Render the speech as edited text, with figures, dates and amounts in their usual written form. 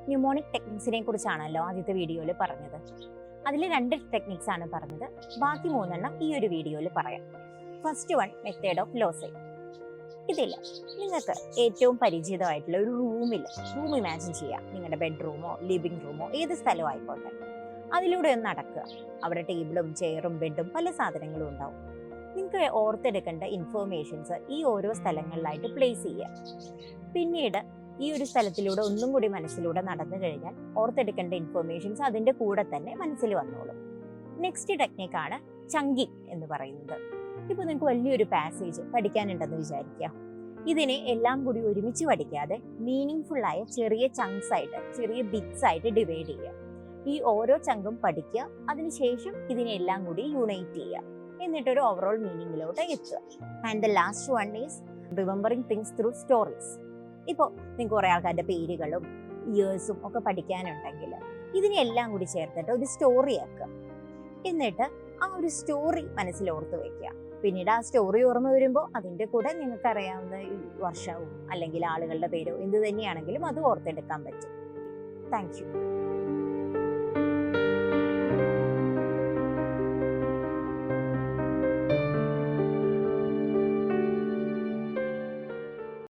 Mnemonic ടെക്നിക്സിനെ കുറിച്ചാണല്ലോ ആദ്യത്തെ വീഡിയോയിൽ പറഞ്ഞത്. അതിൽ 2 ടെക്നിക്സ് ആണ് പറഞ്ഞത്. ബാക്കി 3 ഈ ഒരു വീഡിയോയിൽ പറയാം. ഫസ്റ്റ് വൺ, മെത്തേഡ് ഓഫ് ലോസൈ. ഇതിൽ നിങ്ങൾക്ക് ഏറ്റവും പരിചിതമായിട്ടുള്ള ഒരു റൂം ഇമാജിൻ ചെയ്യുക. നിങ്ങളുടെ ബെഡ്റൂമോ ലിവിംഗ് റൂമോ ഏത് സ്ഥലവും ആയിക്കോട്ടെ, അതിലൂടെ ഒന്ന് നടക്കുക. അവിടെ ടേബിളും ചെയറും ബെഡും പല സാധനങ്ങളും ഉണ്ടാവും. നിങ്ങൾക്ക് ഓർത്തെടുക്കേണ്ട ഇൻഫോർമേഷൻസ് ഈ ഓരോ സ്ഥലങ്ങളിലായിട്ട് പ്ലേസ് ചെയ്യുക. പിന്നീട് ഈ ഒരു സ്ഥലത്തിലൂടെ ഒന്നും കൂടി മനസ്സിലൂടെ നടന്നു കഴിഞ്ഞാൽ ഓർത്തെടുക്കേണ്ട ഇൻഫോർമേഷൻസ് അതിൻ്റെ കൂടെ തന്നെ മനസ്സിൽ വന്നോളും. നെക്സ്റ്റ് ടെക്നിക്കാണ് ചങ്കിങ് എന്ന് പറയുന്നത്. ഇപ്പോൾ നിങ്ങൾക്ക് വലിയൊരു പാസേജ് പഠിക്കാനുണ്ടെന്ന് വിചാരിക്കുക. ഇതിനെ എല്ലാം കൂടി ഒരുമിച്ച് പഠിക്കാതെ മീനിങ് ആയ ചെറിയ ചങ്ക്സ് ആയിട്ട്, ചെറിയ ബിറ്റ്സ് ആയിട്ട് ഡിവൈഡ് ചെയ്യുക. ഈ ഓരോ ചങ്കും പഠിക്കുക, അതിനുശേഷം ഇതിനെല്ലാം കൂടി യുണൈറ്റ് ചെയ്യുക, എന്നിട്ടൊരു ഓവറോൾ മീനിങ്ങിലോട്ട് എത്തുക. And the last one is remembering things through stories. ഇപ്പോൾ നിങ്ങൾക്ക് കുറേ ആൾക്കാരുടെ പേരുകളും ഇയേഴ്സും ഒക്കെ പഠിക്കാനുണ്ടെങ്കിൽ ഇതിനെല്ലാം കൂടി ചേർത്തിട്ട് ഒരു സ്റ്റോറി ആക്കുക. എന്നിട്ട് ആ ഒരു സ്റ്റോറി മനസ്സിൽ ഓർത്ത് വെക്കുക. പിന്നീട് ആ സ്റ്റോറി ഓർമ്മ വരുമ്പോൾ അതിൻ്റെ കൂടെ നിങ്ങൾക്ക് അറിയാവുന്ന വർഷവും അല്ലെങ്കിൽ ആളുകളുടെ പേരോ എന്ത് തന്നെയാണെങ്കിലും അത് ഓർത്തെടുക്കാൻ പറ്റും. Thank you.